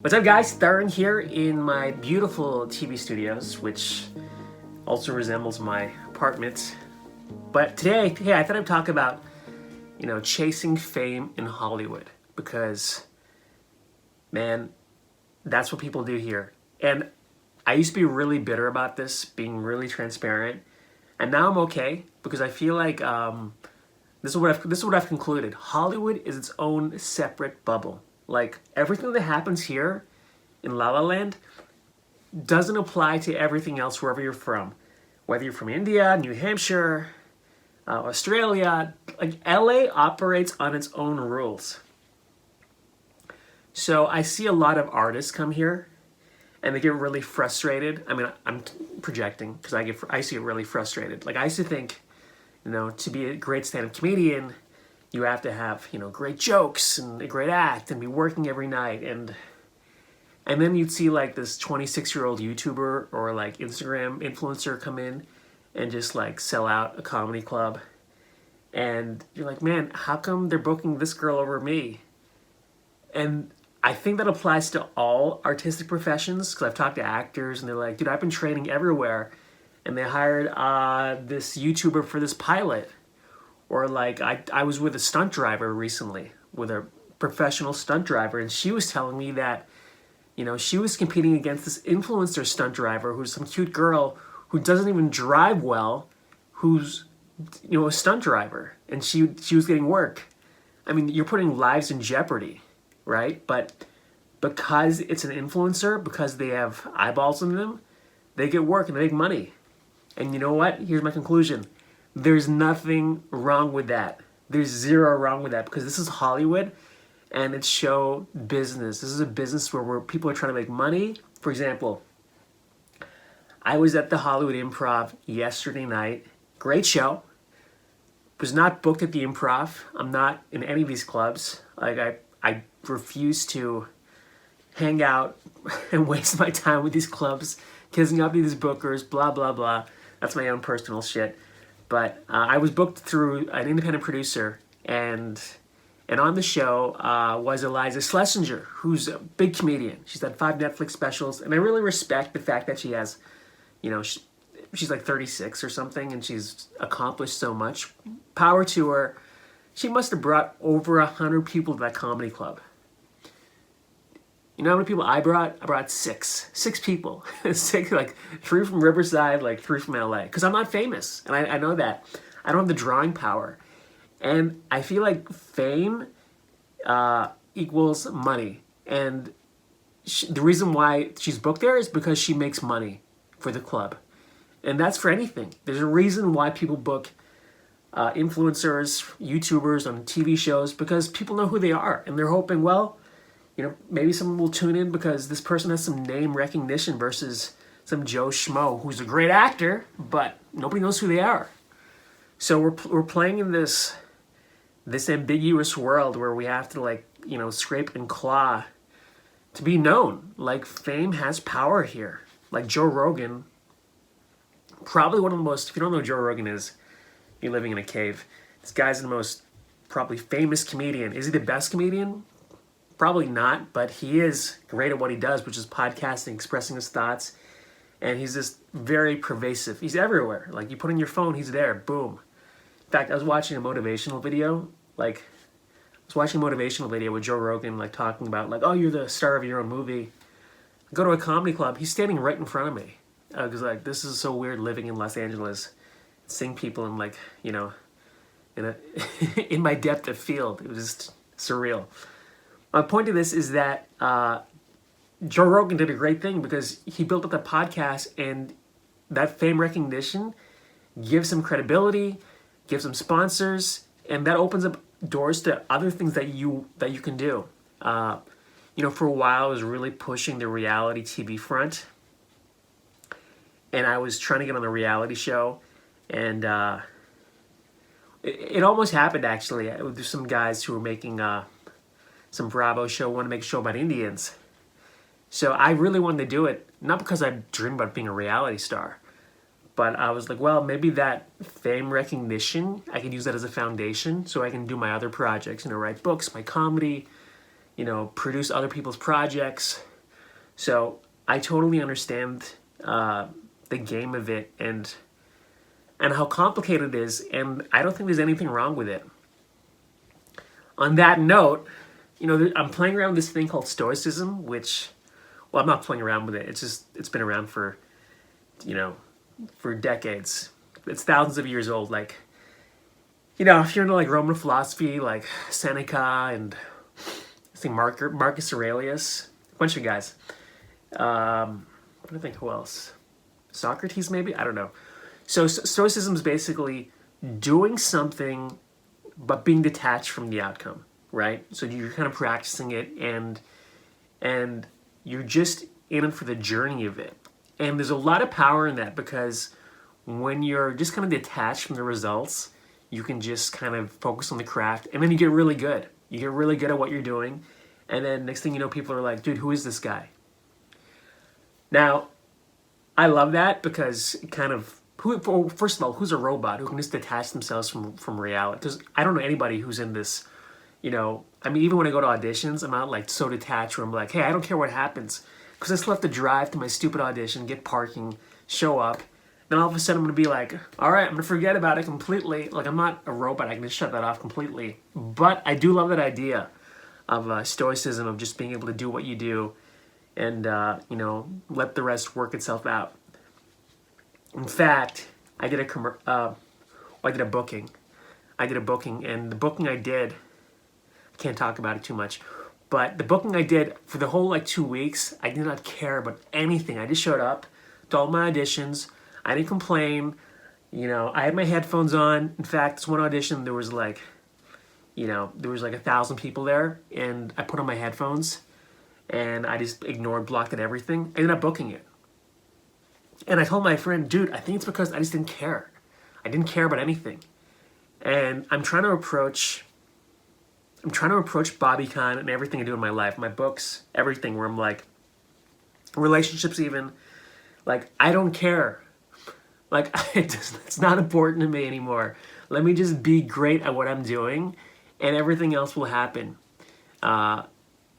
What's up, guys? Tarun here in my beautiful TV studios, which also resembles my apartment. But today, I thought I'd talk about, chasing fame in Hollywood, because, man, that's what people do here. And I used to be really bitter about this, being really transparent, and now I'm okay because I feel like this is what I've concluded. Hollywood is its own separate bubble. Like, everything that happens here in La La Land doesn't apply to everything else wherever you're from. Whether you're from India, New Hampshire, Australia, like LA operates on its own rules. So I see a lot of artists come here and they get really frustrated. I mean, I'm projecting because I see it really frustrated. Like, I used to think, to be a great stand-up comedian, you have to have, great jokes and a great act and be working every night. And then you'd see like this 26-year-old YouTuber or like Instagram influencer come in and just like sell out a comedy club. And you're like, man, how come they're booking this girl over me? And I think that applies to all artistic professions, because I've talked to actors and they're like, dude, I've been training everywhere. And they hired this YouTuber for this pilot. Or like I was with a stunt driver recently, with a professional stunt driver, and she was telling me that, she was competing against this influencer stunt driver who's some cute girl who doesn't even drive well, who's, a stunt driver, and she was getting work. I mean, you're putting lives in jeopardy, right? But because it's an influencer, because they have eyeballs in them, they get work and they make money. And you know what? Here's my conclusion. There's nothing wrong with that. There's zero wrong with that, because this is Hollywood and it's show business. This is a business where people are trying to make money. For example, I was at the Hollywood Improv yesterday night. Great show. Was not booked at the Improv. I'm not in any of these clubs. Like, I refuse to hang out and waste my time with these clubs, kissing up to these bookers, blah, blah, blah. That's my own personal shit. But I was booked through an independent producer, and on the show was Eliza Schlesinger, who's a big comedian. She's had 5 Netflix specials, and I really respect the fact that she has, she's like 36 or something, and she's accomplished so much. Power to her. She must have brought over 100 people to that comedy club. You know how many people I brought? I brought 6. 6 people. 6, like 3 from Riverside, like 3 from LA. Because I'm not famous, and I know that. I don't have the drawing power. And I feel like fame equals money. And the reason why she's booked there is because she makes money for the club. And that's for anything. There's a reason why people book influencers, YouTubers on TV shows, because people know who they are. And they're hoping, well, maybe someone will tune in because this person has some name recognition versus some Joe Schmo who's a great actor, but nobody knows who they are. So we're playing in this ambiguous world where we have to scrape and claw to be known. Like, fame has power here. Like Joe Rogan, probably one of the most, if you don't know who Joe Rogan is, you're living in a cave. This guy's the most probably famous comedian. Is he the best comedian? Probably not, but he is great at what he does, which is podcasting, expressing his thoughts, and he's just very pervasive. He's everywhere. Like, you put in your phone, he's there. Boom. In fact, I was watching a motivational video. With Joe Rogan, talking about, oh, you're the star of your own movie. I go to a comedy club. He's standing right in front of me. Because, this is so weird living in Los Angeles, seeing people in, in my depth of field. It was just surreal. My point to this is that Joe Rogan did a great thing because he built up that podcast, and that fame recognition gives him credibility, gives him sponsors, and that opens up doors to other things that you can do. For a while, I was really pushing the reality TV front, and I was trying to get on the reality show, and it almost happened, actually. There's some guys who were making some Bravo show, want to make a show about Indians. So I really wanted to do it, not because I dreamed about being a reality star, but I was like, well, maybe that fame recognition, I can use that as a foundation so I can do my other projects, write books, my comedy, produce other people's projects. So I totally understand the game of it and how complicated it is, and I don't think there's anything wrong with it. On that note, I'm playing around with this thing called Stoicism, which, well, I'm not playing around with it. It's been around for, for decades. It's thousands of years old. Like, if you're into like Roman philosophy, like Seneca and I think Marcus Aurelius, a bunch of guys. What do I think? Who else? Socrates, maybe? I don't know. So Stoicism is basically doing something but being detached from the outcome, right? So you're kind of practicing it and you're just in it for the journey of it. And there's a lot of power in that because when you're just kind of detached from the results, you can just kind of focus on the craft and then you get really good. You get really good at what you're doing. And then next thing you know, people are like, dude, who is this guy? Now, I love that because it kind of, first of all, who's a robot who can just detach themselves from reality? Because I don't know anybody who's in this, even when I go to auditions, I'm not like so detached where I'm like, hey, I don't care what happens. Because I still have to drive to my stupid audition, get parking, show up. Then all of a sudden I'm going to be like, all right, I'm going to forget about it completely. Like, I'm not a robot. I can just shut that off completely. But I do love that idea of stoicism, of just being able to do what you do and, let the rest work itself out. In fact, I did a booking. And the booking I did, I can't talk about it too much, but the booking I did for the whole 2 weeks, I did not care about anything. I just showed up to all my auditions. I didn't complain. I had my headphones on. In fact, this one audition, there was like 1,000 people there, and I put on my headphones, and I just blocked out everything. I ended up booking it. And I told my friend, dude, I think it's because I just didn't care. I didn't care about anything. And I'm trying to approach BobbyCon and everything I do in my life, my books, everything, where I'm like, relationships even, like, I don't care. Like, it's not important to me anymore. Let me just be great at what I'm doing, and everything else will happen. I'm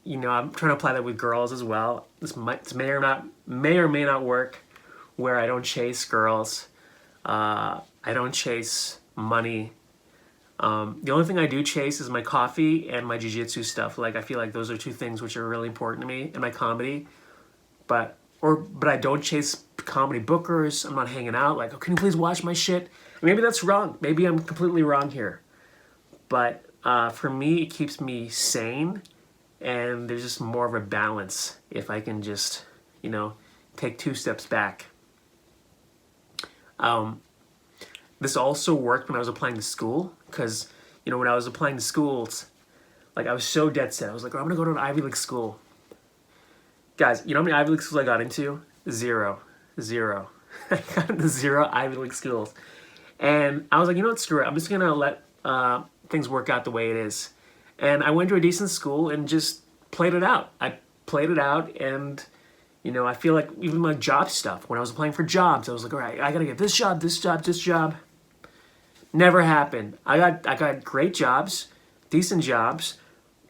trying to apply that with girls as well. This may or may not work, where I don't chase girls. I don't chase money. The only thing I do chase is my coffee and my jiu-jitsu stuff. Like, I feel like those are two things which are really important to me, and my comedy. But I don't chase comedy bookers. I'm not hanging out like, oh, can you please watch my shit? Maybe that's wrong. Maybe I'm completely wrong here. But for me, it keeps me sane, and there's just more of a balance if I can just, take 2 steps back. This also worked when I was applying to school, because, when I was applying to schools, like, I was so dead set. I was like, oh, I'm going to go to an Ivy League school. Guys, you know how many Ivy League schools I got into? Zero. I got into 0 Ivy League schools. And I was like, screw it. I'm just going to let things work out the way it is. And I went to a decent school and just played it out. I played it out, and, I feel like even my job stuff, when I was applying for jobs, I was like, all right, I got to get this job, this job, this job. Never happened. I got great jobs, decent jobs,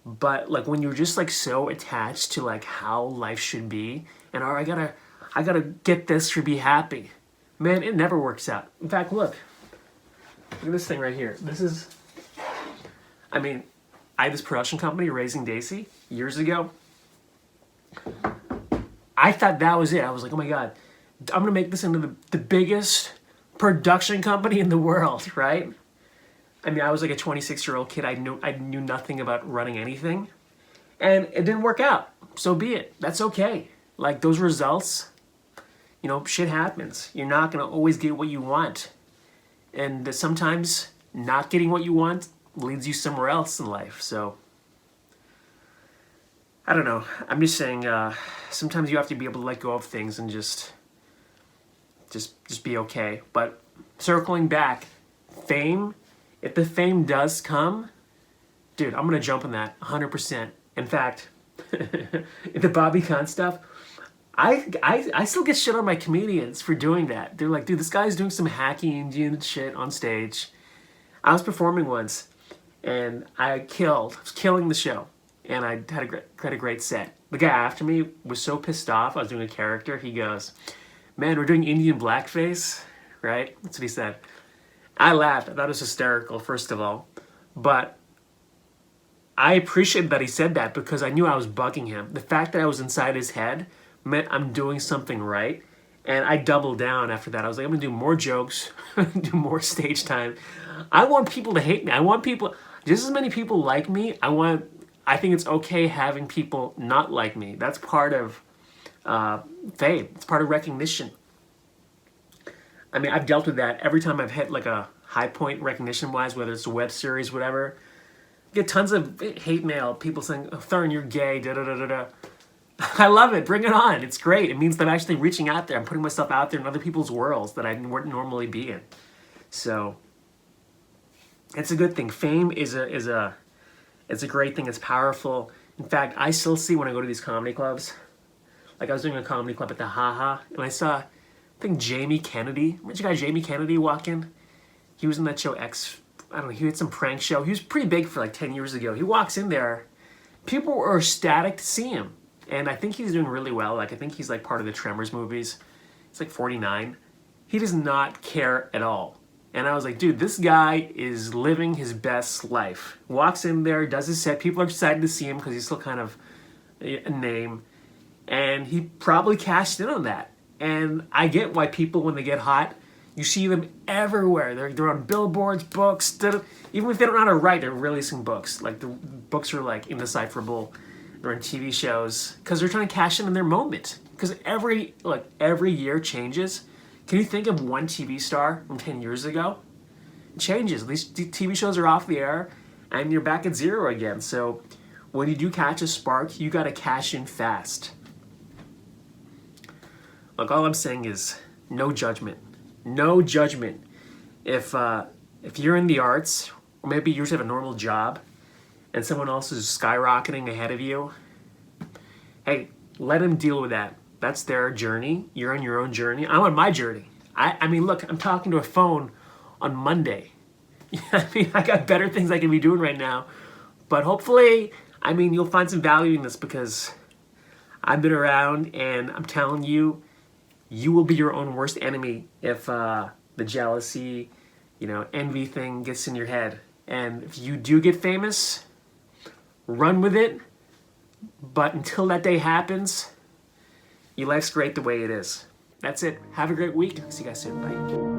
but like when you're just like so attached to like how life should be, and I gotta get this to be happy, man, it never works out. In fact, look at this thing right here. I had this production company, Raising Daisy, years ago. I thought that was it. I was like, oh my God, I'm gonna make this into the biggest production company in the world, right? I was like a 26-year-old kid. I knew nothing about running anything, and it didn't work out. So be it. That's okay. Like, those results, shit happens. You're not gonna always get what you want, and sometimes not getting what you want leads you somewhere else in life. So I don't know. I'm just saying, sometimes you have to be able to let go of things and just be okay. But circling back, fame, if the fame does come, dude, I'm gonna jump on that 100%. In fact, the BobbyCon stuff, I still get shit on my comedians for doing that. They're like, dude, this guy's doing some hacky Indian shit on stage. I was performing once, and I was killing the show. and I had a great set. The guy after me was so pissed off. I was doing a character. He goes, "Man, we're doing Indian blackface," right? That's what he said. I laughed. I thought it was hysterical, first of all. But I appreciated that he said that because I knew I was bugging him. The fact that I was inside his head meant I'm doing something right. And I doubled down after that. I was like, I'm going to do more jokes, do more stage time. I want people to hate me. I want people, just as many people like me. I think it's okay having people not like me. That's part of fame. It's part of recognition. I mean, I've dealt with that every time I've hit like a high point recognition-wise, whether it's a web series, whatever. I get tons of hate mail, people saying, "Oh, Tarun, you're gay, da-da-da-da-da." I love it. Bring it on. It's great. It means that I'm actually reaching out there. I'm putting myself out there in other people's worlds that I wouldn't normally be in. So it's a good thing. Fame is a great thing. It's powerful. In fact, I still see when I go to these comedy clubs, like I was doing a comedy club at the Haha, and I saw, I think Jamie Kennedy. Remember the guy Jamie Kennedy walk in? He was in that show X. I don't know. He had some prank show. He was pretty big for like 10 years ago. He walks in there. People were ecstatic to see him. And I think he's doing really well. Like, I think he's like part of the Tremors movies. He's like 49. He does not care at all. And I was like, dude, this guy is living his best life. Walks in there, does his set. People are excited to see him because he's still kind of a name. And he probably cashed in on that. And I get why people, when they get hot, you see them everywhere. They're on billboards, books. Even if they don't know how to write, they're releasing books. Like, the books are like indecipherable. They're in TV shows because they're trying to cash in on their moment. Because every year changes. Can you think of one TV star from 10 years ago? It changes. These TV shows are off the air, and you're back at zero again. So when you do catch a spark, you got to cash in fast. Look, all I'm saying is no judgment. No judgment. If you're in the arts, or maybe you just have a normal job, and someone else is skyrocketing ahead of you, hey, let them deal with that. That's their journey. You're on your own journey. I'm on my journey. I mean, look, I'm talking to a phone on Monday. I mean, I got better things I can be doing right now. But hopefully, I mean, you'll find some value in this because I've been around, and I'm telling you, you will be your own worst enemy if the jealousy, envy thing gets in your head. And if you do get famous, run with it, but until that day happens, your life's great the way it is. That's it. Have a great week. See you guys soon. Bye.